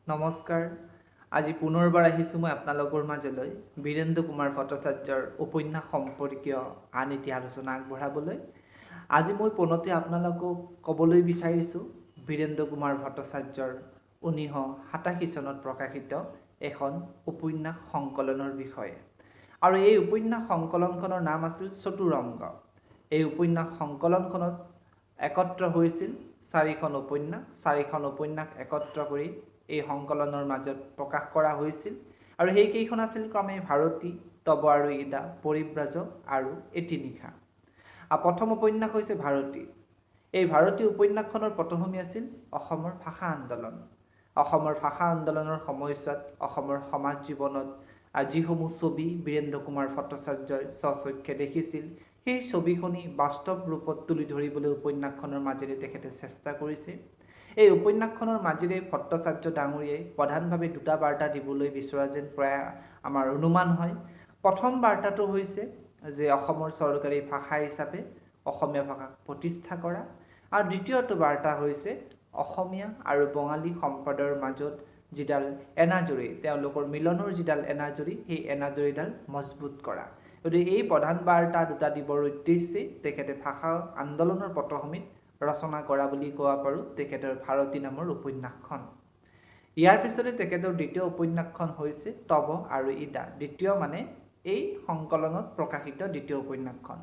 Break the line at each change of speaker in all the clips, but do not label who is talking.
নমস্কাৰ আজি পুনৰবাৰ আহিছোঁ মই আপোনালোকৰ মাজলৈ বীৰেন্দ্ৰ কুমাৰ ভট্টাচাৰ্যৰ উপন্যাস সম্পৰ্কীয় আন এটি আলোচনা আগবঢ়াবলৈ আজি মই পুনতে আপোনালোকক ক'বলৈ বিচাৰিছোঁ বীৰেন্দ্ৰ কুমাৰ ভট্টাচাৰ্যৰ 1987 চনত প্ৰকাশিত এখন উপন্যাস সংকলনৰ বিষয়ে আৰু এই উপন্যাস সংকলনখনৰ নাম আছিল চতুৰংগ এই উপন্যাস সংকলনখনত একত্ৰ হৈছিল চাৰিখন উপন্যাস একত্ৰ কৰি এই সংকলনৰ মাজত প্ৰকাশ কৰা হৈছিল আৰু সেইকেইখন আছিল ক্ৰমে ভাৰতী তব আৰু ইদা পৰিব্ৰাজক আৰু এটি নিশা প্ৰথম উপন্যাস হৈছে ভাৰতী এই ভাৰতী উপন্যাসখনৰ পটভূমি আছিল অসমৰ ভাষা আন্দোলনৰ সময়ছোৱাত অসমৰ সমাজ জীৱনত যিসমূহ ছবি বীৰেন্দ্ৰ কুমাৰ ভট্টাচাৰ্যই স্বচক্ষে দেখিছিল সেই ছবিখনি বাস্তৱ ৰূপত তুলি ধৰিবলৈ উপন্যাসখনৰ মাজেৰে তেখেতে চেষ্টা কৰিছে এই উপন্যাসখনৰ মাজেৰে ভট্টাচাৰ্য ডাঙৰীয়াই প্ৰধানভাৱে দুটা বাৰ্তা দিবলৈ বিচৰা যেন প্ৰায় আমাৰ অনুমান হয় প্ৰথম বাৰ্তাটো হৈছে যে অসমৰ চৰকাৰী ভাষা হিচাপে অসমীয়া ভাষাক প্ৰতিষ্ঠা কৰা আৰু দ্বিতীয়টো বাৰ্তা হৈছে অসমীয়া আৰু বঙালী সম্প্ৰদায়ৰ মাজত যিডাল এনাজৰী তেওঁলোকৰ মিলনৰ যিডাল এনাজৰী সেই এনাজৰীডাল মজবুত কৰা গতিকে এই প্ৰধান বাৰ্তা দুটা দিবৰ উদ্দেশ্যে তেখেতে ভাষা আন্দোলনৰ পটভূমিত ৰচনা কৰা বুলি কোৱা পাৰোঁ তেখেতৰ ভাৰতী নামৰ উপন্যাসখন ইয়াৰ পিছতে তেখেতৰ দ্বিতীয় উপন্যাসখন হৈছে তব আৰু ইদা দ্বিতীয় মানে এই সংকলনত প্ৰকাশিত দ্বিতীয় উপন্যাসখন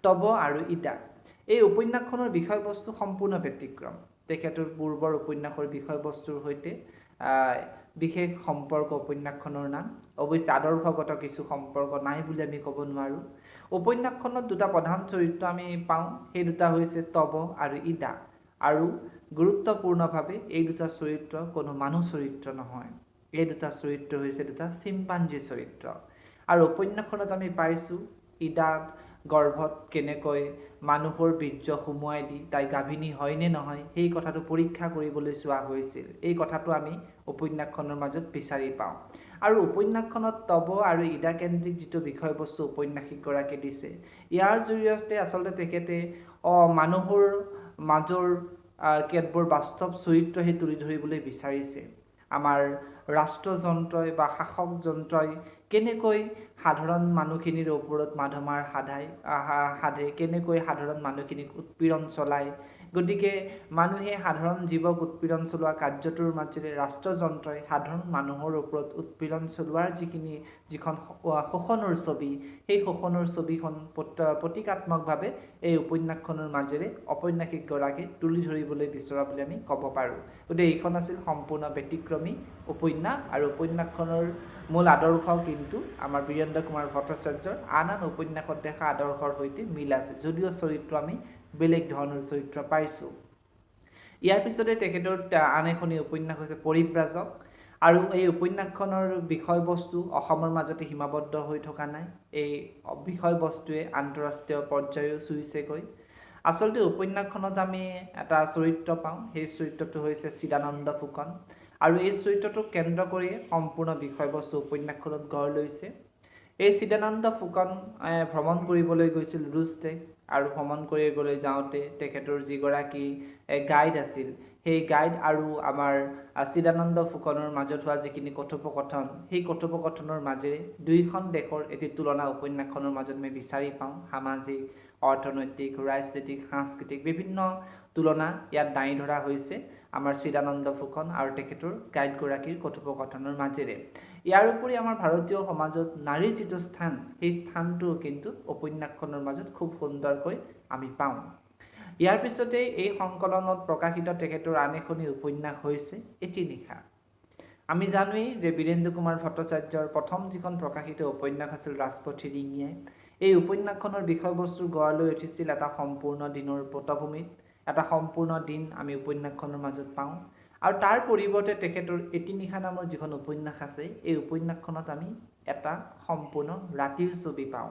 তব আৰু ইদা এই উপন্যাসখনৰ বিষয়বস্তু সম্পূৰ্ণ ব্যতিক্ৰম তেখেতৰ পূৰ্বৰ উপন্যাসৰ বিষয়বস্তুৰ সৈতে বিশেষ সম্পৰ্ক উপন্যাসখনৰ নাম অৱশ্যে আদৰ্শগত কিছু সম্পৰ্ক নাই বুলি আমি ক'ব নোৱাৰোঁ উপন্যাসখনত দুটা প্ৰধান চৰিত্ৰ আমি পাওঁ সেই দুটা হৈছে তব আৰু ইদা আৰু গুৰুত্বপূৰ্ণভাৱে এই দুটা চৰিত্ৰ কোনো মানুহ চৰিত্ৰ নহয় এই দুটা চৰিত্ৰ হৈছে দুটা চিম্পাঞ্জী চৰিত্ৰ আৰু উপন্যাসখনত আমি পাইছোঁ ইদা গৰ্ভত কেনেকৈ মানুহৰ বীৰ্য সুমুৱাই দি তাই গাভিনী হয় নে নহয় সেই কথাটো পৰীক্ষা কৰিবলৈ চোৱা হৈছিল এই কথাটো আমি উপন্যাসখনৰ মাজত বিচাৰি পাওঁ আৰু উপন্যাসখনত তব আৰু ইদা কেন্দ্ৰিক যিটো বিষয়বস্তু উপন্যাসিকগৰাকীয়ে দিছে ইয়াৰ জৰিয়তে আচলতে তেখেতে মানুহৰ মাজৰ কেতবোৰ বাস্তৱ চৰিত্ৰহে তুলি ধৰিবলৈ বিচাৰিছে আমাৰ ৰাষ্ট্ৰযন্ত্ৰই বা শাসক যন্ত্ৰই কেনেকৈ সাধাৰণ মানুহখিনিৰ ওপৰত মাধমাৰ সাধে কেনেকৈ সাধাৰণ মানুহখিনিক উৎপীড়ন চলায় গতিকে মানুহে সাধাৰণ জীৱক উৎপীড়ন চলোৱা কাৰ্যটোৰ মাজেৰে ৰাষ্ট্ৰযন্ত্ৰই সাধাৰণ মানুহৰ ওপৰত উৎপীড়ন চলোৱাৰ যিখন শোষণৰ ছবি সেই শোষণৰ ছবিখন প্ৰতীকাত্মকভাৱে এই উপন্যাসখনৰ মাজেৰে ঔপন্যাসিকগৰাকীয়ে তুলি ধৰিবলৈ বিচৰা বুলি আমি ক'ব পাৰোঁ গতিকে এইখন আছিল সম্পূৰ্ণ ব্যতিক্ৰমী উপন্যাস আৰু উপন্যাসখনৰ মূল আদৰ্শ কিন্তু আমাৰ বীৰেন্দ্ৰ কুমাৰ ভট্টাচাৰ্যৰ আন উপন্যাসত দেখা আদৰ্শৰ সৈতে মিল আছে যদিও চৰিত্ৰ আমি বেলেগ ধৰণৰ চৰিত্ৰ পাইছোঁ ইয়াৰ পিছতে তেখেতৰ আন এখনি উপন্যাস হৈছে পৰিব্ৰাজক আৰু এই উপন্যাসখনৰ বিষয়বস্তু অসমৰ মাজতে সীমাবদ্ধ হৈ থকা নাই এই বিষয়বস্তুৱে আন্তঃৰাষ্ট্ৰীয় পৰ্যায়ো চুইছেগৈ আচলতে উপন্যাসখনত আমি এটা চৰিত্ৰ পাওঁ সেই চৰিত্ৰটো হৈছে চিদানন্দ ফুকন আৰু এই চৰিত্ৰটোক কেন্দ্ৰ কৰি সম্পূৰ্ণ বিষয়বস্তু উপন্যাসখনত গঢ় লৈছে এই চিদানন্দ ফুকন ভ্ৰমণ কৰিবলৈ গৈছিল ৰুছ দেশ আৰু ভ্ৰমণ কৰিবলৈ যাওঁতে তেখেতৰ যিগৰাকী গাইড আছিল সেই গাইড আৰু আমাৰ চিদানন্দ ফুকনৰ মাজত হোৱা যিখিনি কথোপকথন সেই কথোপকথনৰ মাজেৰে দুইখন দেশৰ এটি তুলনা উপন্যাসখনৰ মাজত আমি বিচাৰি পাওঁ সামাজিক অৰ্থনৈতিক ৰাজনৈতিক সাংস্কৃতিক বিভিন্ন তুলনা ইয়াত দাঙি ধৰা হৈছে আমাৰ চিদানন্দ ফুকন আৰু তেখেতৰ গাইডগৰাকীৰ কথোপকথনৰ মাজেৰে ইয়াৰ উপৰি আমাৰ ভাৰতীয় সমাজত নাৰীৰ যিটো স্থান সেই স্থানটো কিন্তু উপন্যাসখনৰ মাজত খুব সুন্দৰকৈ আমি পাওঁ ইয়াৰ পিছতে এই সংকলনত প্ৰকাশিত তেখেতৰ আন এখনি উপন্যাস হৈছে এটি নিশা আমি জানোৱেই যে বীৰেন্দ্ৰ কুমাৰ ভট্টাচাৰ্যৰ প্ৰথম যিখন প্ৰকাশিত উপন্যাস আছিল ৰাজপথী ৰিঙিয়াই এই উপন্যাসখনৰ বিষয়বস্তু গঢ় লৈ উঠিছিল এটা সম্পূৰ্ণ দিনৰ পটভূমিত এটা সম্পূৰ্ণ দিন আমি উপন্যাসখনৰ মাজত পাওঁ আৰু তাৰ পৰিৱৰ্তে তেখেতৰ এটি নিশা নামৰ যিখন উপন্যাস আছে এই উপন্যাসখনত আমি এটা সম্পূৰ্ণ ৰাতিৰ ছবি পাওঁ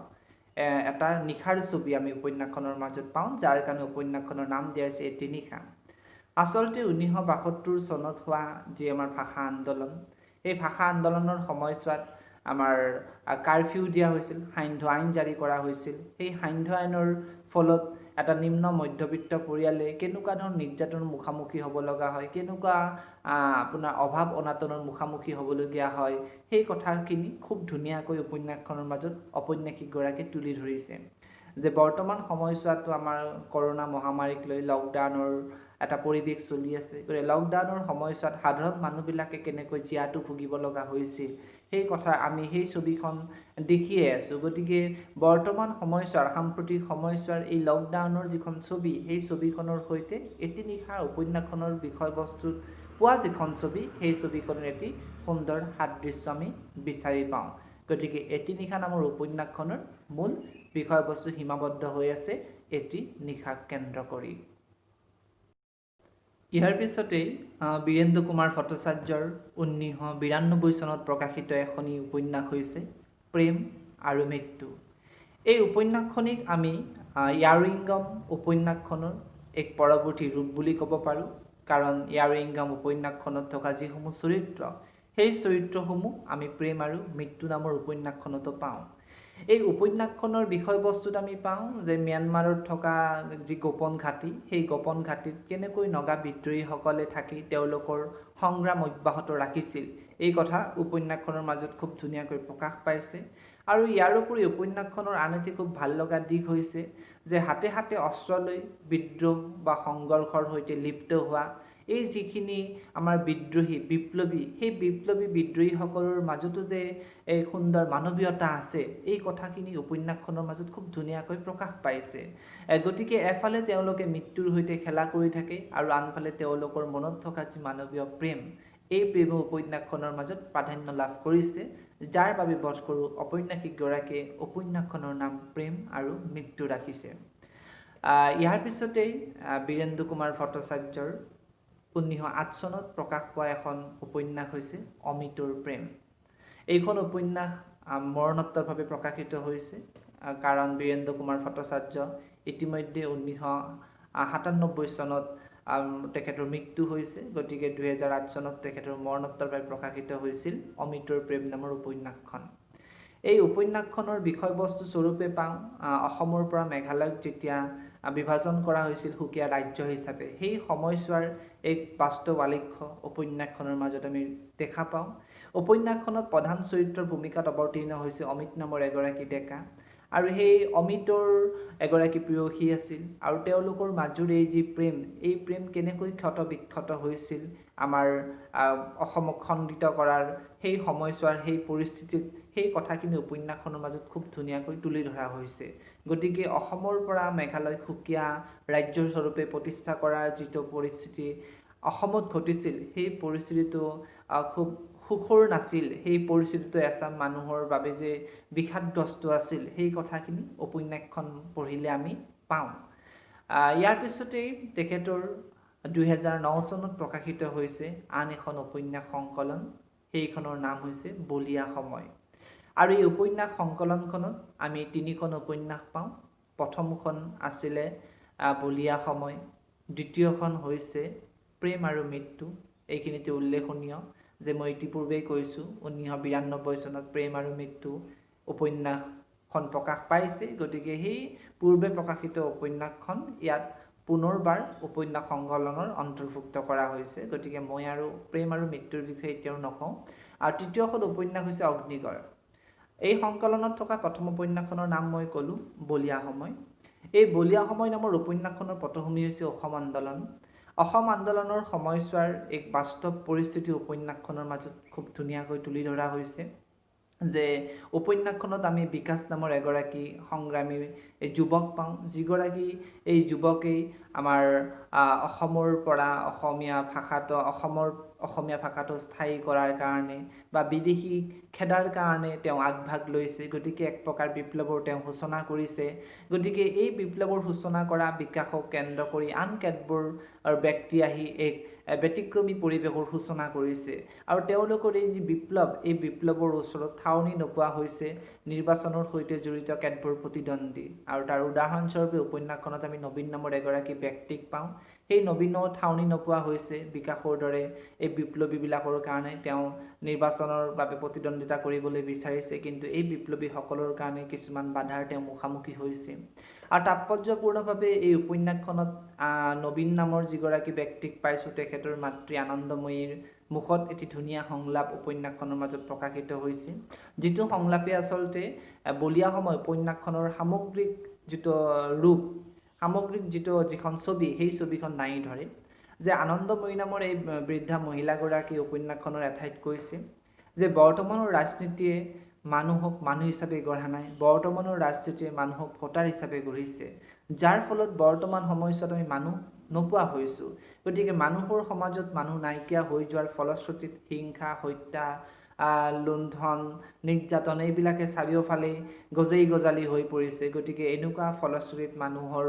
এটা নিশাৰ ছবি আমি উপন্যাসখনৰ মাজত পাওঁ যাৰ কাৰণে উপন্যাসখনৰ নাম দিয়া হৈছে এটি নিশা আচলতে 1972 চনত হোৱা যি আমাৰ ভাষা আন্দোলন এই ভাষা আন্দোলনৰ সময়ছোৱাত আমাৰ কাৰফিউ দিয়া হৈছিল সান্ধ্য আইন জাৰি কৰা হৈছিল সেই সান্ধ্য আইনৰ ফলত এটা নিম্ন মধ্যবিত্ত পৰিয়ালে কেনেকুৱা ধৰণৰ নিৰ্যাতনৰ মুখামুখি হ'ব লগা হয়, কেনেকুৱা আপোনাৰ অভাৱ অনাটনৰ মুখামুখি হ'বলগীয়া হয়, সেই কথাখিনি খুব ধুনীয়াকৈ উপন্যাসখনৰ মাজত ঔপন্যাসিকগৰাকীয়ে তুলি ধৰিছে। যে বৰ্তমান সময়ছোৱাতো আমাৰ কৰোনা মহামাৰীক লৈ লকডাউনৰ এটা পৰিৱেশ চলি আছে, গতিকে লকডাউনৰ সময়ছোৱাত সাধাৰণ মানুহবিলাকে কেনেকৈ জীয়াতু ভুগিব লগা হৈছিল সেই কথা আমি সেই ছবিখন দেখিয়ে আছোঁ। গতিকে বৰ্তমান সময়ছোৱাৰ সাম্প্ৰতিক সময়ছোৱাৰ এই লকডাউনৰ যিখন ছবি, সেই ছবিখনৰ সৈতে এটি নিশাৰ উপন্যাসখনৰ বিষয়বস্তুত পোৱা যিখন ছবি, সেই ছবিখনৰ এটি সুন্দৰ সাদৃশ্য আমি বিচাৰি পাওঁ। গতিকে এটি নিশা নামৰ উপন্যাসখনৰ মূল বিষয়বস্তু সীমাবদ্ধ হৈ আছে এটি নিশাক কেন্দ্ৰ কৰি। ইয়াৰ পিছতেই বীৰেন্দ্ৰ কুমাৰ ভট্টাচাৰ্যৰ 1992 চনত প্ৰকাশিত এখনি উপন্যাস হৈছে প্ৰেম আৰু মৃত্যু। এই উপন্যাসখনিক আমি ইয়াৰুইংগম উপন্যাসখনৰ এক পৰৱৰ্তী ৰূপ বুলি ক'ব পাৰোঁ, কাৰণ ইয়াৰুইংগম উপন্যাসখনত থকা যিসমূহ চৰিত্ৰ, সেই চৰিত্ৰসমূহ আমি প্ৰেম আৰু মৃত্যু নামৰ উপন্যাসখনতো পাওঁ। এই উপন্যাসখনৰ বিষয়বস্তুত আমি পাওঁ যে ম্যানমাৰত থকা যি গোপন ঘাটি, সেই গোপন ঘাটিত কেনেকৈ নগা বিদ্ৰোহীসকলে থাকি তেওঁলোকৰ সংগ্ৰাম অব্যাহত ৰাখিছিল, এই কথা উপন্যাসখনৰ মাজত খুব ধুনীয়াকৈ প্ৰকাশ পাইছে। আৰু ইয়াৰ উপৰি উপন্যাসখনৰ আন এটি খুব ভাল লগা দিশ হৈছে যে হাতে হাতে অস্ত্ৰ লৈ বিদ্ৰোহ বা সংঘৰ্ষৰ সৈতে লিপ্ত হোৱা এই যিখিনি আমাৰ বিদ্ৰোহী বিপ্লৱী, সেই বিপ্লৱী বিদ্ৰোহীসকলৰ মাজতো যে এই সুন্দৰ মানৱীয়তা আছে, এই কথাখিনি উপন্যাসখনৰ মাজত খুব ধুনীয়াকৈ প্ৰকাশ পাইছে। গতিকে এফালে তেওঁলোকে মৃত্যুৰ সৈতে খেলা কৰি থাকে আৰু আনফালে তেওঁলোকৰ মনত থকা যি মানৱীয় প্ৰেম, এই প্ৰেম উপন্যাসখনৰ মাজত প্ৰাধান্য লাভ কৰিছে, যাৰ বাবে বোধ কৰোঁ ঔপন্যাসিকগৰাকীয়ে উপন্যাসখনৰ নাম প্ৰেম আৰু মৃত্যু ৰাখিছে। ইয়াৰ পিছতেই বীৰেন্দ্ৰ কুমাৰ ভট্টাচাৰ্যৰ 1908 চনত প্ৰকাশ পোৱা এখন উপন্যাস হৈছে অমিতৰ প্ৰেম। এইখন উপন্যাস মৰণোত্তৰভাৱে প্ৰকাশিত হৈছে, কাৰণ বীৰেন্দ্ৰ কুমাৰ ভট্টাচাৰ্য ইতিমধ্যে 1997 চনত তেখেতৰ মৃত্যু হৈছে। গতিকে 2008 চনত তেখেতৰ মৰণোত্তৰভাৱে প্ৰকাশিত হৈছিল অমিতৰ প্ৰেম নামৰ উপন্যাসখন। এই উপন্যাসখনৰ বিষয়বস্তু স্বৰূপে পাওঁ অসমৰ পৰা মেঘালয়ক যেতিয়া বিভাজন কৰা হৈছিল সুকীয়া ৰাজ্য হিচাপে, সেই সময়ছোৱাৰ এক বাস্তৱ আলেখ্য উপন্যাসখনৰ মাজত আমি দেখা পাওঁ। উপন্যাসখনত প্ৰধান চৰিত্ৰৰ ভূমিকাত অৱতীৰ্ণ হৈছে অমিত নামৰ এগৰাকী ডেকা, আৰু সেই অমিতৰ এগৰাকী প্ৰেয়সী আছিল, আৰু তেওঁলোকৰ মাজৰ এই যি প্ৰেম, এই প্ৰেম কেনেকৈ ক্ষত বিক্ষত হৈছিল আমাৰ অসমক খণ্ডিত কৰাৰ সেই সময়ছোৱাৰ সেই পৰিস্থিতিত, সেই কথাখিনি উপন্যাসখনৰ মাজত খুব ধুনীয়াকৈ তুলি ধৰা হৈছে। গতিকে অসমৰ পৰা মেঘালয় সুকীয়া ৰাজ্যৰ স্বৰূপে প্ৰতিষ্ঠা কৰাৰ যিটো পৰিস্থিতি অসমত ঘটিছিল, সেই পৰিস্থিতিটো খুব সুখৰ নাছিল, সেই পৰিস্থিতিটো এচাম মানুহৰ বাবে যে বিষাদগ্ৰস্ত আছিল, সেই কথাখিনি উপন্যাসখন পঢ়িলে আমি পাওঁ। ইয়াৰ পিছতেই তেখেতৰ 2009 চনত প্ৰকাশিত হৈছে আন এখন উপন্যাস সংকলন, সেইখনৰ নাম হৈছে বলিয়া সময়। আৰু এই উপন্যাস সংকলনখনত আমি 3খন উপন্যাস পাওঁ। প্ৰথমখন আছিলে বলিয়া সময়, দ্বিতীয়খন হৈছে প্ৰেম আৰু মৃত্যু। এইখিনিতে উল্লেখনীয় যে মই ইতিপূৰ্বেই কৈছোঁ 1992 চনত প্ৰেম আৰু মৃত্যু উপন্যাসখন প্ৰকাশ পাইছে। গতিকে সেই পূৰ্বে প্ৰকাশিত উপন্যাসখন ইয়াত পুনৰবাৰ উপন্যাস সংকলনৰ অন্তৰ্ভুক্ত কৰা হৈছে। গতিকে মই আৰু প্ৰেম আৰু মৃত্যুৰ বিষয়ে এতিয়াও নকওঁ। আৰু তৃতীয়খন উপন্যাস হৈছে অগ্নিগড়। এই সংকলনত থকা প্ৰথম উপন্যাসখনৰ নাম মই ক'লোঁ বলিয়া সময়। এই বলিয়া সময় নামৰ উপন্যাসখনৰ পটভূমি হৈছে অসম আন্দোলন। অসম আন্দোলনৰ সময়ছোৱাৰ এক বাস্তৱ পৰিস্থিতি উপন্যাসখনৰ মাজত খুব ধুনীয়াকৈ তুলি ধৰা হৈছে। যে উপন্যাসখনত আমি বিকাশ নামৰ এগৰাকী সংগ্ৰামী যুৱক পাওঁ, যিগৰাকী এই যুৱকেই আমাৰ অসমৰ পৰা অসমীয়া ভাষাটো স্থায়ী কৰাৰ কাৰণে বা বিদেশী খেদাৰ কাৰণে তেওঁ আগভাগ লৈছে। গতিকে এক প্ৰকাৰ বিপ্লৱৰ তেওঁ সূচনা কৰিছে। গতিকে এই বিপ্লৱৰ সূচনা কৰা বিকাশক কেন্দ্ৰ কৰি আন কেতবোৰ ব্যক্তি আহি এক ব্যতিক্ৰমী পৰিৱেশৰ সূচনা কৰিছে, আৰু তেওঁলোকৰ এই যি বিপ্লৱ, এই বিপ্লৱৰ ওচৰত ঠাৱনি নোপোৱা হৈছে নিৰ্বাচনৰ সৈতে জড়িত কেতবোৰ প্ৰতিদ্বন্দ্বী। আৰু তাৰ উদাহৰণস্বৰূপে উপন্যাসখনত আমি নবীন নামৰ এগৰাকী ব্যক্তিক পাওঁ, সেই নবীনৰ ঠাউনি নোপোৱা হৈছে বিকাশৰ দৰে এই বিপ্লৱীবিলাকৰ কাৰণে তেওঁ নিৰ্বাচনৰ বাবে প্ৰতিদ্বন্দ্বিতা কৰিবলৈ বিচাৰিছে কিন্তু এই বিপ্লৱীসকলৰ কাৰণে কিছুমান বাধাৰ তেওঁ মুখামুখি হৈছে আৰু তাৎপৰ্যপূৰ্ণভাৱে এই উপন্যাসখনত নবীন নামৰ যিগৰাকী ব্যক্তিক পাইছোঁ তেখেতৰ মাতৃ আনন্দময়ীৰ মুখত এটি ধুনীয়া সংলাপ উপন্যাসখনৰ মাজত প্ৰকাশিত হৈছে যিটো সংলাপে আচলতে বলিয়া সময় উপন্যাসখনৰ সামগ্ৰিক যিটো ৰূপ সামগ্ৰিক যিখন ছবি সেই ছবিখন দাঙি ধৰে যে আনন্দময়ী নামৰ এই বৃদ্ধা মহিলাগৰাকী উপন্যাসখনৰ এঠাইত কৈছে যে বৰ্তমানৰ ৰাজনীতিয়ে মানুহক মানুহ হিচাপে গঢ়া নাই বৰ্তমানৰ ৰাজনীতিয়ে মানুহক ভোটাৰ হিচাপে গঢ়িছে যাৰ ফলত বৰ্তমান সময়ছোৱাত আমি মানুহ নোপোৱা হৈছোঁ গতিকে মানুহৰ সমাজত মানুহ নাইকিয়া হৈ যোৱাৰ ফলশ্ৰুতিত হিংসা হত্যা লুণ্ঠন নিৰ্যাতন এইবিলাকে চাৰিওফালে গজেই গজালি হৈ পৰিছে গতিকে এনেকুৱা ফলশ্ৰুতিত মানুহৰ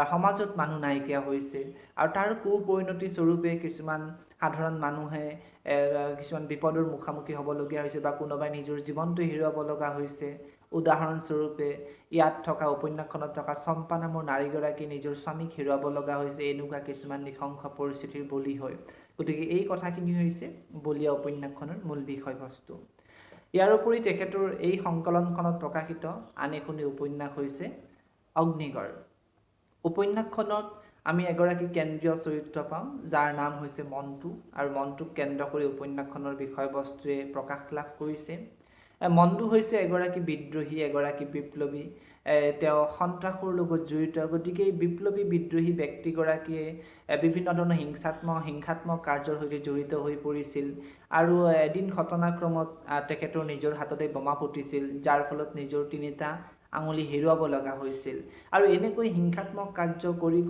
সমাজত মানুহ নাইকিয়া হৈছে আৰু তাৰ কুপৰিণতি স্বৰূপে কিছুমান সাধাৰণ মানুহে কিছুমান বিপদৰ মুখামুখি হ'বলগীয়া হৈছে বা কোনোবাই নিজৰ জীৱনটো হেৰুৱাব লগা হৈছে উদাহৰণস্বৰূপে ইয়াত থকা উপন্যাসখনত থকা চম্পা নামৰ নাৰীগৰাকী নিজৰ স্বামীক হেৰুৱাব লগা হৈছে এনেকুৱা কিছুমান নৃশংস পৰিস্থিতিৰ বলি হয় গতিকে এই কথাখিনি হৈছে বলিয়া উপন্যাসখনৰ মূল বিষয়বস্তু ইয়াৰ উপৰি তেখেতৰ এই সংকলনখনত প্ৰকাশিত আন এখনি উপন্যাস হৈছে অগ্নিগড় উপন্যাসখনত আমি এগৰাকী কেন্দ্ৰীয় চৰিত্ৰ পাওঁ যাৰ নাম হৈছে মন্টু আৰু মন্টুক কেন্দ্ৰ কৰি উপন্যাসখনৰ বিষয়বস্তুৱে প্ৰকাশ লাভ কৰিছে মন্টু হৈছে এগৰাকী বিদ্ৰোহী এগৰাকী বিপ্লৱী তেওঁ সন্ত্ৰাসৰ লগত জড়িত গতিকে এই বিপ্লৱী বিদ্ৰোহী ব্যক্তিগৰাকীয়ে বিভিন্ন ধৰণৰ হিংসাত্মক কাৰ্যৰ সৈতে জড়িত হৈ পৰিছিল আৰু এদিন ঘটনাক্ৰমত তেখেতৰ নিজৰ হাততে বোমা ফুটিছিল যাৰ ফলত নিজৰ তিনিটা আঙুলি হেৰুৱাব লগা হৈছিল আৰু এনেকৈ হিংসাত্মক কাৰ্য কৰি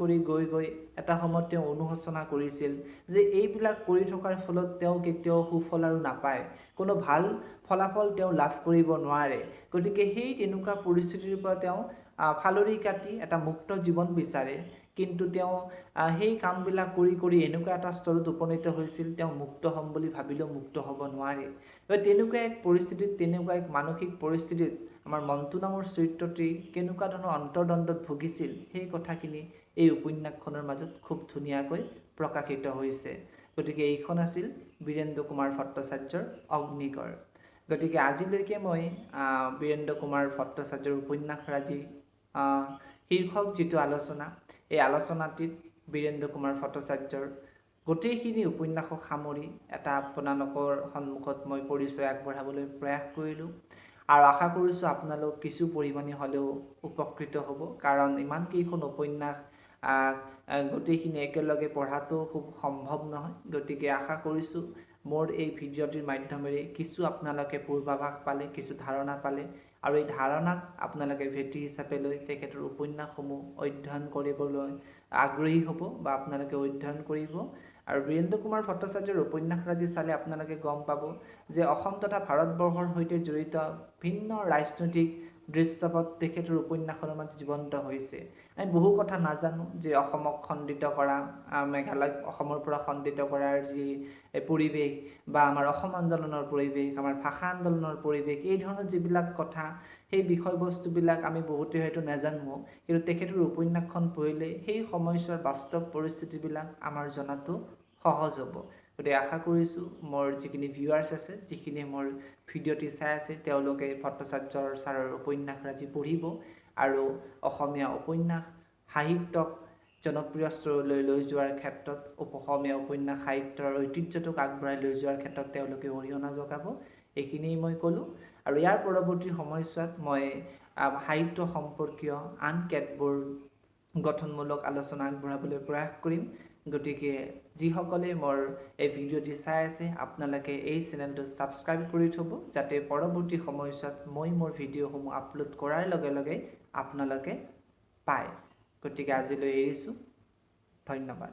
গৈ এটা সময়ত তেওঁ অনুশোচনা কৰিছিল যে এইবিলাক কৰি থকাৰ ফলত তেওঁ কেতিয়াও সুফল আৰু নাপায় কোনো ভাল ফলাফল তেওঁ লাভ কৰিব নোৱাৰে গতিকে সেই তেনেকুৱা পৰিস্থিতিৰ পৰা তেওঁ ফালৰি কাটি এটা মুক্ত জীৱন বিচাৰে কিন্তু তেওঁ সেই কামবিলাক কৰি এনেকুৱা এটা স্তৰত উপনীত হৈছিল তেওঁ মুক্ত হ'ম বুলি ভাবিলেও মুক্ত হ'ব নোৱাৰে তেনেকুৱা এক পৰিস্থিতিত তেনেকুৱা এক মানসিক পৰিস্থিতিত আমাৰ মন্টু নামৰ চৰিত্ৰটি কেনেকুৱা ধৰণৰ অন্তৰ্দ্বন্দ্বত ভুগিছিল সেই কথাখিনি এই উপন্যাসখনৰ মাজত খুব ধুনীয়াকৈ প্ৰকাশিত হৈছে গতিকে এইখন আছিল বীৰেন্দ্ৰ কুমাৰ ভট্টাচাৰ্যৰ অগ্নিগড় গতিকে আজিলৈকে মই বীৰেন্দ্ৰ কুমাৰ ভট্টাচাৰ্যৰ উপন্যাসৰাজি শীৰ্ষক যিটো আলোচনা এই আলোচনাটিত বীৰেন্দ্ৰ কুমাৰ ভট্টাচাৰ্যৰ গোটেইখিনি উপন্যাসক সামৰি এটা আপোনালোকৰ সন্মুখত মই পৰিচয় আগবঢ়াবলৈ প্ৰয়াস কৰিলোঁ আৰু আশা কৰিছোঁ আপোনালোক কিছু পৰিমাণে হ'লেও উপকৃত হ'ব কাৰণ ইমানকেইখন উপন্যাস গোটেইখিনি একেলগে পঢ়াটো খুব সম্ভৱ নহয় গতিকে আশা কৰিছোঁ মোৰ এই ভিডিঅ'টিৰ মাধ্যমেৰে কিছু আপোনালোকে পূৰ্বাভাস পালে কিছু ধাৰণা পালে আৰু এই ধাৰণাক আপোনালোকে ভেটি হিচাপে লৈ তেখেতৰ উপন্যাসসমূহ অধ্যয়ন কৰিবলৈ আগ্ৰহী হ'ব বা আপোনালোকে অধ্যয়ন কৰিব আৰু বীৰেন্দ্ৰ কুমাৰ ভট্টাচাৰ্যৰ উপন্যাসৰাজি চালে আপোনালোকে গম পাব যে অসম তথা ভাৰতবৰ্ষৰ সৈতে জড়িত ভিন্ন ৰাজনৈতিক দৃশ্যপট তেখেতৰ উপন্যাসৰ মাজত জীৱন্ত হৈছে আমি বহু কথা নাজানো যে অসমক খণ্ডিত কৰা মেঘালয়ক অসমৰ পৰা খণ্ডিত কৰাৰ যি পৰিৱেশ বা আমাৰ অসম আন্দোলনৰ পৰিৱেশ আমাৰ ভাষা আন্দোলনৰ পৰিৱেশ এই ধৰণৰ যিবিলাক কথা সেই বিষয়বস্তুবিলাক আমি বহুতে হয়তো নাজানো কিন্তু তেখেতৰ উপন্যাসখন পঢ়িলে সেই সময়ছোৱাৰ বাস্তৱ পৰিস্থিতিবিলাক আমাৰ জনাটো সহজ হ'ব গতিকে আশা কৰিছোঁ মোৰ যিখিনি ভিউৱাৰ্ছ আছে যিখিনি মোৰ ভিডিঅ'টি চাই আছে তেওঁলোকে ভট্টাচাৰ্য ছাৰৰ উপন্যাসৰাজি পঢ়িব আৰু অসমীয়া উপন্যাস সাহিত্যক জনপ্ৰিয় স্তৰলৈ লৈ যোৱাৰ ক্ষেত্ৰত অসমীয়া উপন্যাস সাহিত্যৰ ঐতিহ্যটোক আগবঢ়াই লৈ যোৱাৰ ক্ষেত্ৰত তেওঁলোকে অৰিহণা যোগাব এইখিনিই মই ক'লোঁ আৰু ইয়াৰ পৰৱৰ্তী সময়ছোৱাত মই সাহিত্য সম্পৰ্কীয় আন কেতবোৰ গঠনমূলক আলোচনা আগবঢ়াবলৈ প্ৰয়াস কৰিম গতিকে যিসকলে মোৰ এই ভিডিঅ'টি চাই আছে আপোনালোকে এই চেনেলটো ছাবস্ক্ৰাইব কৰি থ'ব যাতে পৰৱৰ্তী সময়ছোৱাত মই মোৰ ভিডিঅ'সমূহ আপলোড কৰাৰ লগে লগে আপোনালোকে পায় গতিকে আজিলৈ এৰিছোঁ ধন্যবাদ